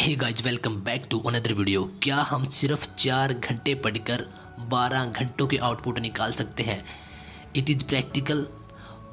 Hey guys, welcome back to another video. क्या हम सिर्फ 4 घंटे पढ़कर 12 घंटों के आउटपुट निकाल सकते हैं? It is practical.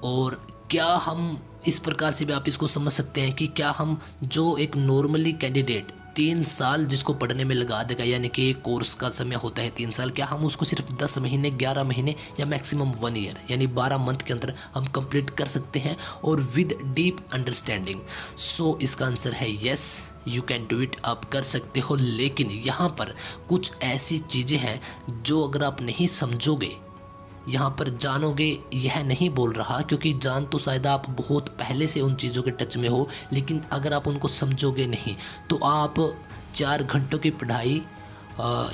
और क्या हम इस प्रकार से भी आप इसको समझ सकते हैं कि क्या हम जो एक नॉर्मली कैंडिडेट 3 साल जिसको पढ़ने में लगा देगा, यानी कि एक कोर्स का समय होता है 3 साल, क्या हम उसको सिर्फ 10 महीने, 11 महीने या मैक्सिमम 1 ईयर यानी 12 मंथ के अंदर हम कंप्लीट कर सकते हैं और विद डीप अंडरस्टैंडिंग? सो इसका आंसर है yes, you can do it. आप कर सकते हो, लेकिन यहाँ पर कुछ ऐसी चीज़ें हैं जो अगर आप नहीं समझोगे, यहाँ पर जानोगे, यह नहीं बोल रहा क्योंकि जान तो शायद आप बहुत पहले से उन चीज़ों के टच में हो, लेकिन अगर आप उनको समझोगे नहीं तो आप 4 घंटों की पढ़ाई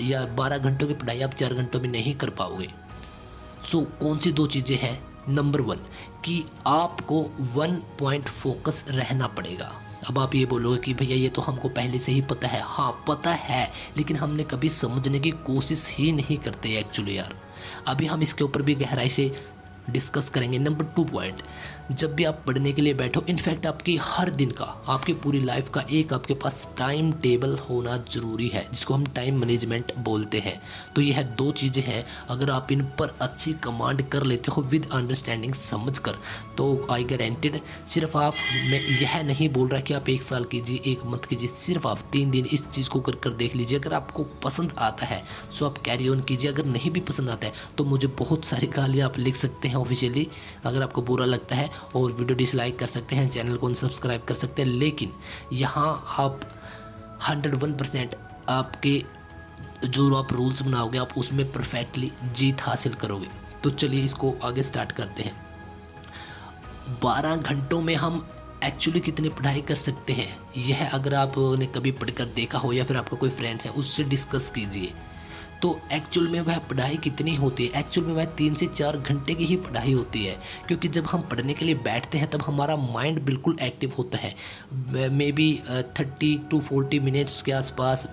या 12 घंटों की पढ़ाई आप 4 घंटों में नहीं कर पाओगे। सो कौन सी 2 चीज़ें हैं? नंबर 1 कि आपको 1 पॉइंट फोकस रहना पड़ेगा। अब आप ये बोलोगे कि भैया ये तो हमको पहले से ही पता है। हाँ पता है, लेकिन हमने कभी समझने की कोशिश ही नहीं करते एक्चुअली यार। अभी हम इसके ऊपर भी गहराई से डिस्कस करेंगे। नंबर 2 पॉइंट, जब भी आप पढ़ने के लिए बैठो, इनफैक्ट आपकी हर दिन का, आपकी पूरी लाइफ का एक आपके पास टाइम टेबल होना ज़रूरी है, जिसको हम टाइम मैनेजमेंट बोलते हैं। तो यह 2 चीज़ें हैं, अगर आप इन पर अच्छी कमांड कर लेते हो विद अंडरस्टैंडिंग समझकर, तो आई गारंटेड, सिर्फ आप, मैं यह नहीं बोल रहा कि आप 1 साल कीजिए, 1 मंथ कीजिए, सिर्फ आप 3 दिन इस चीज़ को कर देख लीजिए। अगर आपको पसंद आता है सो आप कैरी ऑन कीजिए, अगर नहीं भी पसंद आता है तो मुझे बहुत सारी गालियाँ आप लिख सकते हैं ऑफिशियली, अगर आपको बुरा लगता है, और वीडियो डिसलाइक कर सकते हैं, चैनल को अनसब्सक्राइब कर सकते हैं। लेकिन यहाँ आप 101% आपके जो आप रूल्स बनाओगे आप उसमें परफेक्टली जीत हासिल करोगे। तो चलिए इसको आगे स्टार्ट करते हैं। 12 घंटों में हम एक्चुअली कितनी पढ़ाई कर सकते हैं, यह अगर आपने कभी पढ़कर देखा हो या फिर आपका कोई फ्रेंड्स है उससे डिस्कस कीजिए। तो एक्चुअल में वह पढ़ाई कितनी होती है? एक्चुअल में वह 3 से 4 घंटे की ही पढ़ाई होती है, क्योंकि जब हम पढ़ने के लिए बैठते हैं तब हमारा माइंड बिल्कुल एक्टिव होता है, मे बी 30 to 40 मिनट्स के आसपास।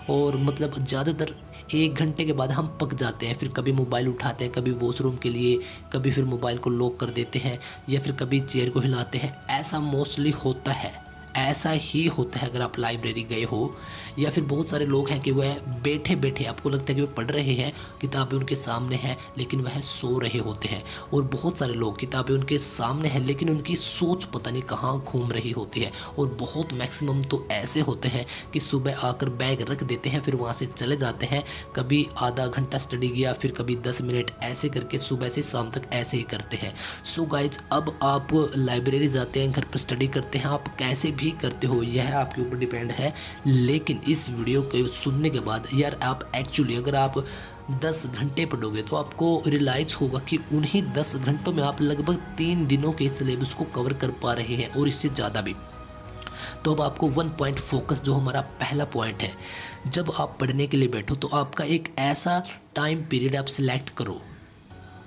और मतलब ज़्यादातर 1 घंटे के बाद हम पक जाते हैं, फिर कभी मोबाइल उठाते हैं, कभी वॉशरूम के लिए, कभी फिर मोबाइल को लॉक कर देते हैं, या फिर कभी चेयर को हिलाते हैं। ऐसा मोस्टली होता है, ऐसा ही होता है अगर आप लाइब्रेरी गए हो। या फिर बहुत सारे लोग हैं कि वह बैठे बैठे, आपको लगता है कि वह पढ़ रहे हैं, किताबें उनके सामने हैं, लेकिन वह सो रहे होते हैं। और बहुत सारे लोग, किताबें उनके सामने हैं लेकिन उनकी सोच पता नहीं कहाँ घूम रही होती है। और बहुत मैक्सिमम तो ऐसे होते हैं कि सुबह आकर बैग रख देते हैं, फिर वहाँ से चले जाते हैं, कभी आधा घंटा स्टडी किया, फिर कभी 10 मिनट, ऐसे करके सुबह से शाम तक ऐसे ही करते हैं। सो गाइज, अब आप लाइब्रेरी जाते हैं, घर पर स्टडी करते हैं, आप कैसे भी करते हो यह आपके ऊपर डिपेंड है। लेकिन इस वीडियो को सुनने के बाद यार, आप एक्चुअली अगर आप 10 घंटे पढ़ोगे तो आपको रियलाइज़ होगा कि उन्हीं 10 घंटों में आप लगभग 3 दिनों के सिलेबस को कवर कर पा रहे हैं, और इससे ज़्यादा भी। तो अब आपको 1 पॉइंट फोकस, जो हमारा पहला पॉइंट है, जब आप पढ़ने के लिए बैठो तो आपका एक ऐसा टाइम पीरियड आप सिलेक्ट करो।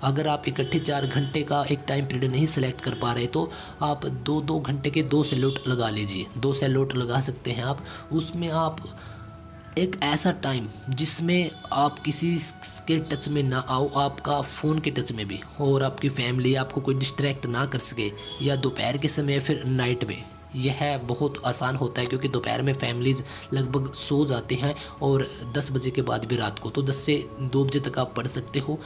अगर आप इकट्ठे 4 घंटे का एक टाइम पीरियड नहीं सेलेक्ट कर पा रहे तो आप 2-2 घंटे के 2 सैल्यूट लगा लीजिए। 2 सैल्यूट लगा सकते हैं आप। उसमें आप एक ऐसा टाइम जिसमें आप किसी के टच में ना आओ, आपका फ़ोन के टच में भी, और आपकी फैमिली आपको कोई डिस्ट्रैक्ट ना कर सके, या दोपहर के समय फिर नाइट में। यह बहुत आसान होता है क्योंकि दोपहर में फैमिलीज़ लगभग सो जाती हैं, और 10 बजे के बाद भी रात को, तो 10 से 2 बजे तक आप पढ़ सकते हो।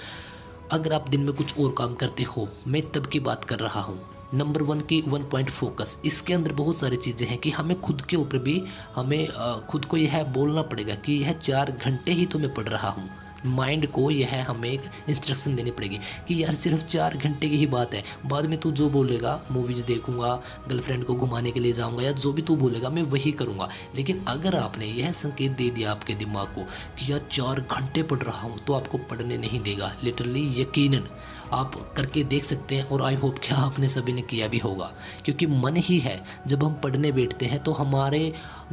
अगर आप दिन में कुछ और काम करते हो, मैं तब की बात कर रहा हूँ। नंबर 1 की 1 पॉइंट फोकस, इसके अंदर बहुत सारी चीज़ें हैं कि हमें खुद के ऊपर भी, हमें खुद को यह बोलना पड़ेगा कि यह 4 घंटे ही तो मैं पढ़ रहा हूँ। माइंड को यह हमें एक इंस्ट्रक्शन देनी पड़ेगी कि यार सिर्फ 4 घंटे की ही बात है, बाद में तू जो बोलेगा, मूवीज़ देखूंगा, गर्लफ्रेंड को घुमाने के लिए जाऊंगा, या जो भी तू बोलेगा मैं वही करूंगा। लेकिन अगर आपने यह संकेत दे दिया आपके दिमाग को कि यार 4 घंटे पढ़ रहा हूँ, तो आपको पढ़ने नहीं देगा, लिटरली यकीनन। आप करके देख सकते हैं, और आई होप कि आपने सभी ने किया भी होगा, क्योंकि मन ही है, जब हम पढ़ने बैठते हैं तो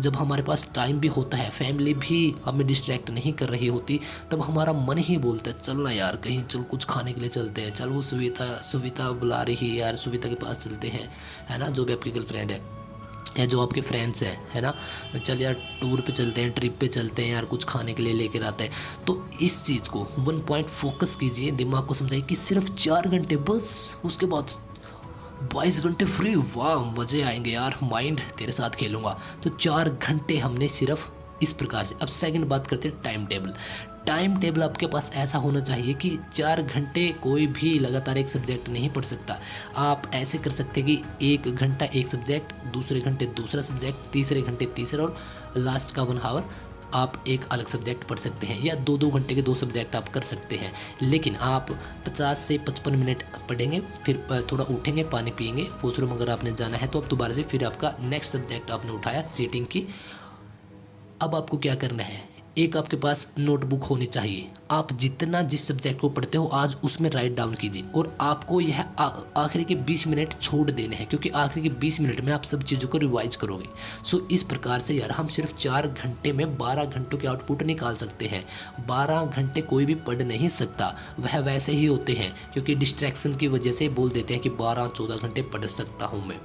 जब हमारे पास टाइम भी होता है, फैमिली भी हमें डिस्ट्रैक्ट नहीं कर रही होती, तब हमारा मन ही बोलता है चल ना यार, कहीं चल कुछ खाने के लिए चलते हैं, चल वो सुविता बुला रही है यार, सुविता के पास चलते हैं, है ना, जो भी आपकी गर्लफ्रेंड है या जो आपके फ्रेंड्स हैं, है ना, चल यार टूर पे चलते हैं, ट्रिप पे चलते हैं यार, कुछ खाने के लिए लेकर आते हैं। तो इस चीज़ को 1 पॉइंट फोकस कीजिए, दिमाग को समझाइए कि सिर्फ 4 घंटे बस, उसके बाद 22 घंटे फ्री, वाह मज़े आएंगे यार, माइंड तेरे साथ खेलूंगा। तो 4 घंटे हमने सिर्फ इस प्रकार से। अब सेकंड बात करते हैं टाइम टेबल। टाइम टेबल आपके पास ऐसा होना चाहिए कि 4 घंटे कोई भी लगातार एक सब्जेक्ट नहीं पढ़ सकता। आप ऐसे कर सकते हैं कि 1 घंटा एक सब्जेक्ट, दूसरे घंटे दूसरा सब्जेक्ट, तीसरे घंटे तीसरा, और लास्ट का 1 आवर आप एक अलग सब्जेक्ट पढ़ सकते हैं, या 2-2 घंटे के 2 सब्जेक्ट आप कर सकते हैं। लेकिन आप 50 से 55 मिनट पढ़ेंगे, फिर थोड़ा उठेंगे, पानी पिएंगे, वॉशरूम अगर आपने जाना है तो आप दोबारा से फिर आपका नेक्स्ट सब्जेक्ट आपने उठाया सीटिंग की। अब आपको क्या करना है, एक आपके पास नोटबुक होनी चाहिए। आप जितना जिस सब्जेक्ट को पढ़ते हो आज उसमें राइट डाउन कीजिए, और आपको यह आखिरी के 20 मिनट छोड़ देने हैं, क्योंकि आखिरी के 20 मिनट में आप सब चीज़ों को रिवाइज करोगे। सो इस प्रकार से यार हम सिर्फ 4 घंटे में 12 घंटों के आउटपुट निकाल सकते हैं। 12 घंटे कोई भी पढ़ नहीं सकता, वह वैसे ही होते हैं, क्योंकि डिस्ट्रैक्शन की वजह से बोल देते हैं कि 12-14 घंटे पढ़ सकता हूँ मैं।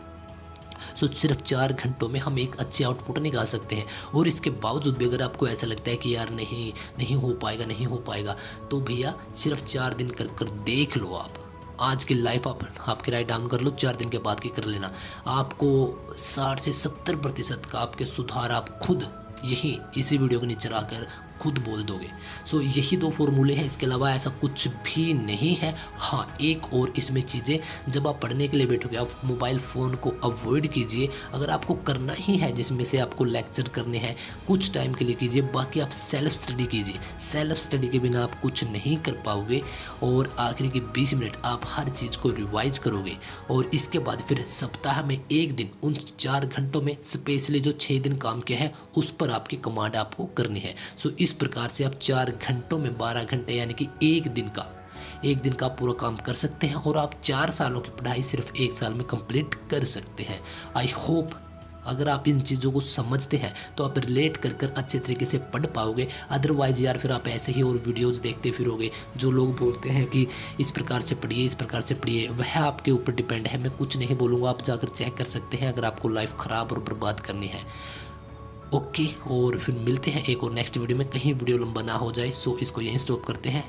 सो सिर्फ 4 घंटों में हम एक अच्छे आउटपुट निकाल सकते हैं। और इसके बावजूद भी अगर आपको ऐसा लगता है कि यार नहीं हो पाएगा, नहीं हो पाएगा, तो भैया सिर्फ 4 दिन कर कर देख लो। आप आज की लाइफ आपके राइट डाउन कर लो, 4 दिन के बाद की कर लेना। आपको 60 से 70% का आपके सुधार आप खुद इसी वीडियो के नीचे आकर खुद बोल दोगे। सो यही 2 फॉर्मूले हैं, इसके अलावा ऐसा कुछ भी नहीं है। हाँ, एक और इसमें चीज़ें, जब आप पढ़ने के लिए बैठोगे आप मोबाइल फ़ोन को अवॉइड कीजिए। अगर आपको करना ही है, जिसमें से आपको लेक्चर करने हैं, कुछ टाइम के लिए कीजिए, बाकी आप सेल्फ स्टडी कीजिए। सेल्फ स्टडी के बिना आप कुछ नहीं कर पाओगे, और आखिरी के 20 मिनट आप हर चीज़ को रिवाइज करोगे। और इसके बाद फिर सप्ताह में 1 दिन उन 4 घंटों में स्पेशली जो 6 दिन काम किया है उस पर आपकी कमांड आपको करनी है। सो इस प्रकार से आप 4 घंटों में 12 घंटे यानी कि एक दिन का पूरा काम कर सकते हैं, और आप 4 सालों की पढ़ाई सिर्फ 1 साल में कंप्लीट कर सकते हैं। आई होप अगर आप इन चीज़ों को समझते हैं तो आप रिलेट कर अच्छे तरीके से पढ़ पाओगे। अदरवाइज यार फिर आप ऐसे ही और वीडियोस देखते फिरोगे। जो लोग बोलते हैं कि इस प्रकार से पढ़िए, इस प्रकार से पढ़िए, वह आपके ऊपर डिपेंड है। मैं कुछ नहीं बोलूँगा, आप जाकर चेक कर सकते हैं अगर आपको लाइफ ख़राब और बर्बाद करनी है। ओके, और फिर मिलते हैं एक और नेक्स्ट वीडियो में, कहीं वीडियो लंबा ना हो जाए। सो इसको यहीं स्टॉप करते हैं।